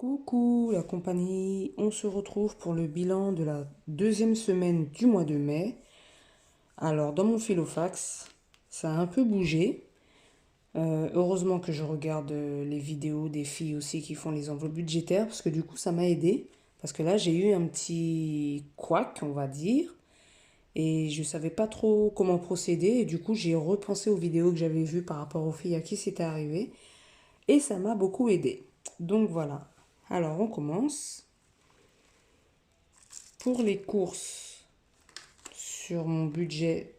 Coucou la compagnie, on se retrouve pour le bilan de la deuxième semaine du mois de mai. Alors dans mon filofax, ça a un peu bougé. Heureusement que je regarde les vidéos des filles aussi qui font les enveloppes budgétaires parce que du coup ça m'a aidé. Parce que là j'ai eu un petit couac on va dire et je savais pas trop comment procéder et du coup j'ai repensé aux vidéos que j'avais vues par rapport aux filles à qui c'était arrivé et ça m'a beaucoup aidé. Donc voilà. Alors on commence. Pour les courses, sur mon budget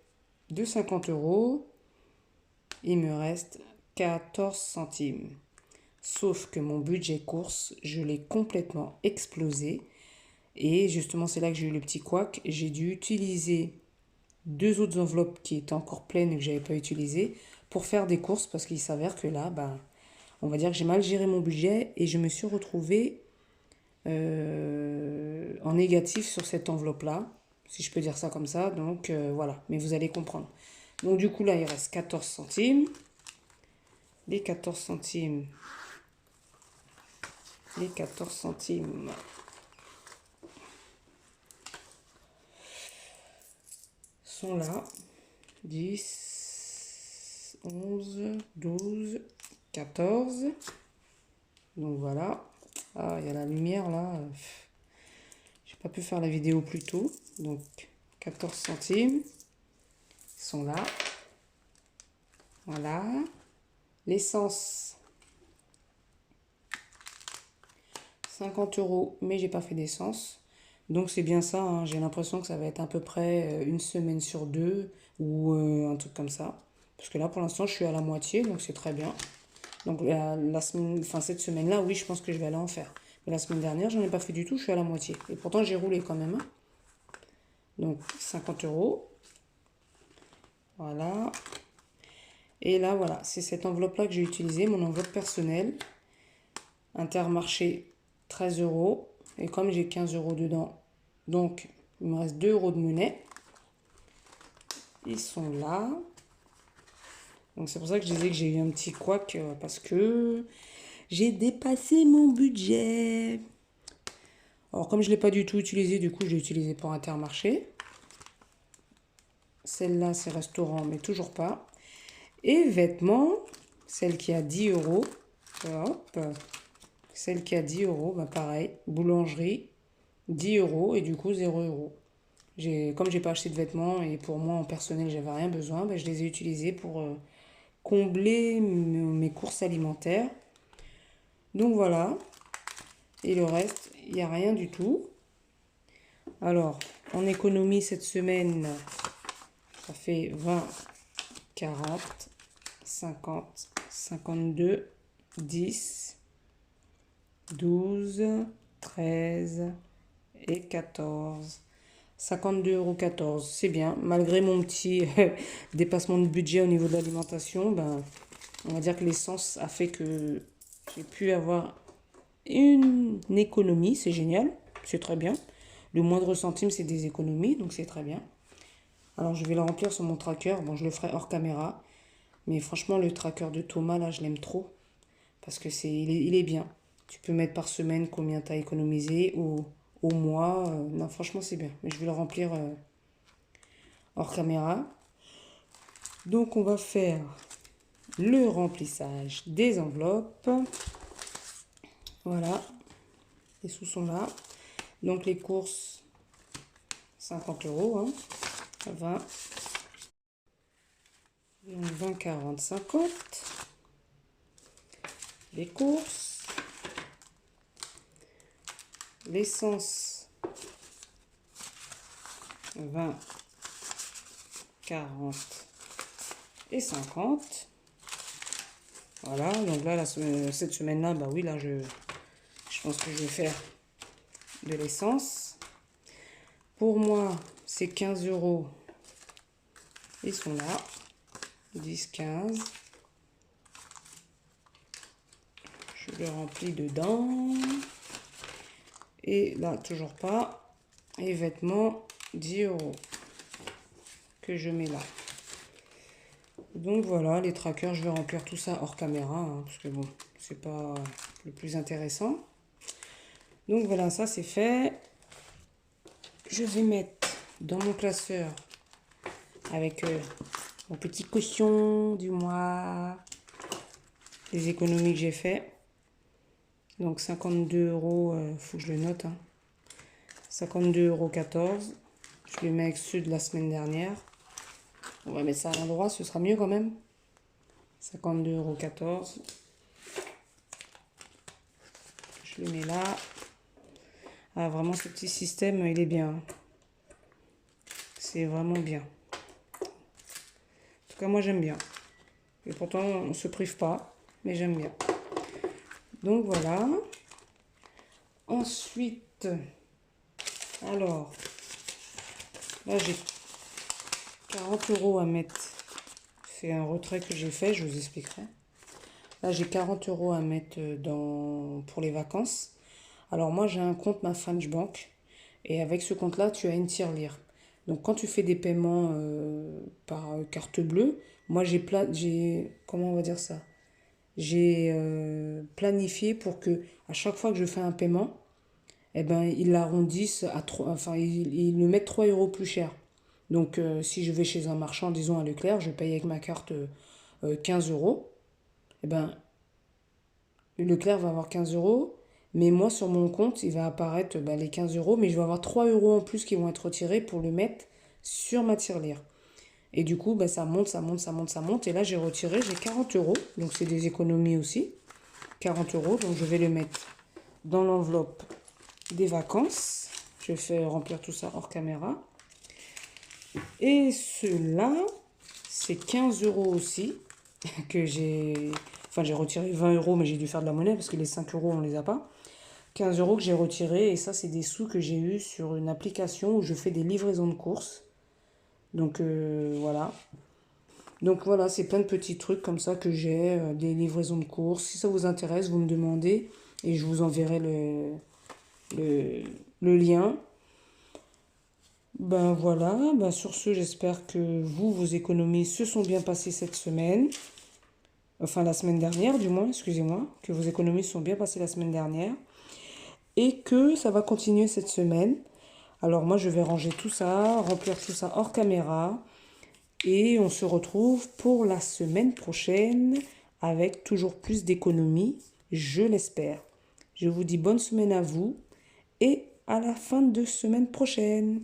de 50 euros, il me reste 14 centimes. Sauf que mon budget course, je l'ai complètement explosé. Et justement, c'est là que j'ai eu le petit couac. J'ai dû utiliser deux autres enveloppes qui étaient encore pleines et que je n'avais pas utilisées pour faire des courses parce qu'il s'avère que là, on va dire que j'ai mal géré mon budget et je me suis retrouvée en négatif sur cette enveloppe-là, si je peux dire ça comme ça. Donc voilà, mais vous allez comprendre. Donc du coup là, il reste 14 centimes. Les 14 centimes. Les 14 centimes. Sont là. 10, 11, 12, 14. Donc voilà. Ah, il y a la lumière là. J'ai pas pu faire la vidéo plus tôt. Donc 14 centimes sont là. Voilà. L'essence, 50 euros, mais j'ai pas fait d'essence. Donc c'est bien ça, hein. J'ai l'impression que ça va être à peu près une semaine sur deux ou un truc comme ça. Parce que là pour l'instant je suis à la moitié, donc c'est très bien. Donc la semaine, enfin cette semaine-là, oui, je pense que je vais aller en faire. Mais la semaine dernière, j'en ai pas fait du tout, je suis à la moitié. Et pourtant j'ai roulé quand même, hein. Donc 50 euros. Voilà. Et là, voilà, c'est cette enveloppe-là que j'ai utilisée, mon enveloppe personnelle. Intermarché, 13 euros. Et comme j'ai 15 euros dedans, donc il me reste 2 euros de monnaie. Ils sont là. Donc c'est pour ça que je disais que j'ai eu un petit couac parce que j'ai dépassé mon budget. Alors comme je ne l'ai pas du tout utilisé, du coup je l'ai utilisé pour Intermarché. Celle-là c'est restaurant mais toujours pas. Et vêtements, celle qui a 10 euros. Hop. Celle qui a 10 euros, pareil. Boulangerie, 10 euros et du coup 0 euros. Comme j'ai pas acheté de vêtements et pour moi en personnel j'avais rien besoin, je les ai utilisés pour combler mes courses alimentaires. Donc voilà. Et le reste, il n'y a rien du tout. Alors, en économie cette semaine, ça fait 20, 40, 50, 52, 10, 12, 13 et 14. 52,14 €, c'est bien. Malgré mon petit dépassement de budget au niveau de l'alimentation, on va dire que l'essence a fait que j'ai pu avoir une économie, c'est génial, c'est très bien. Le moindre centime, c'est des économies, donc c'est très bien. Alors je vais le remplir sur mon tracker, bon je le ferai hors caméra, mais franchement le tracker de Thomas, là, je l'aime trop, parce que il est bien. Tu peux mettre par semaine combien tu as économisé, au mois, non franchement c'est bien, mais je vais le remplir hors caméra. Donc on va faire le remplissage des enveloppes. Voilà, les sous sont là. Donc les courses, 50 euros, hein, 20, 20, 40, 50. Les courses, l'essence, 20, 40 et 50. Voilà, donc là, cette semaine-là, oui, là, je pense que je vais faire de l'essence. Pour moi, c'est 15 euros. Ils sont là. 10, 15. Je le remplis dedans. Et là, toujours pas. Et vêtements, 10 euros. Que je mets là. Donc voilà, les trackers, je vais remplir tout ça hors caméra, hein, parce que bon, c'est pas le plus intéressant. Donc voilà, ça c'est fait. Je vais mettre dans mon classeur avec mon petit caution du mois, les économies que j'ai fait. Donc 52 €, faut que je le note, hein. 52,14 €. Je le mets avec ceux de la semaine dernière. On va mettre ça à l'endroit, ce sera mieux quand même. 52,14 €. Je le mets là. Ah, vraiment, ce petit système, il est bien. C'est vraiment bien. En tout cas, moi, j'aime bien. Et pourtant, on ne se prive pas, mais j'aime bien. Donc, voilà. Ensuite, alors, là, j'ai 40 € à mettre. C'est un retrait que j'ai fait, je vous expliquerai. Là, j'ai 40 € à mettre pour les vacances. Alors, moi, j'ai un compte ma French Bank. Et avec ce compte-là, tu as une tirelire. Donc, quand tu fais des paiements par carte bleue, moi, comment on va dire ça? J'ai planifié pour que, à chaque fois que je fais un paiement, eh ben, ils l'arrondissent à 3, enfin, ils le mettent 3 € plus cher. Donc, si je vais chez un marchand, disons à Leclerc, je paye avec ma carte 15 €. Eh ben, Leclerc va avoir 15 €, mais moi sur mon compte, il va apparaître les 15 €, mais je vais avoir 3 € en plus qui vont être retirés pour le mettre sur ma tirelire. Et du coup, ça monte, ça monte, ça monte, ça monte. Et là, j'ai retiré, j'ai 40 €, donc c'est des économies aussi. 40 €, donc je vais le mettre dans l'enveloppe des vacances. Je fais remplir tout ça hors caméra. Et ceux-là, c'est 15 € aussi, que j'ai... Enfin, j'ai retiré 20 €, mais j'ai dû faire de la monnaie parce que les 5 €, on les a pas. 15 € que j'ai retiré, et ça, c'est des sous que j'ai eu sur une application où je fais des livraisons de courses. Donc, voilà. Donc, voilà, c'est plein de petits trucs comme ça que j'ai, des livraisons de courses. Si ça vous intéresse, vous me demandez et je vous enverrai le, le lien. Ben voilà, ben sur ce, j'espère que vos économies se sont bien passées cette semaine. Enfin, la semaine dernière, du moins, excusez-moi, que vos économies se sont bien passées la semaine dernière. Et que ça va continuer cette semaine. Alors moi, je vais ranger tout ça, remplir tout ça hors caméra. Et on se retrouve pour la semaine prochaine avec toujours plus d'économies, je l'espère. Je vous dis bonne semaine à vous et à la fin de semaine prochaine.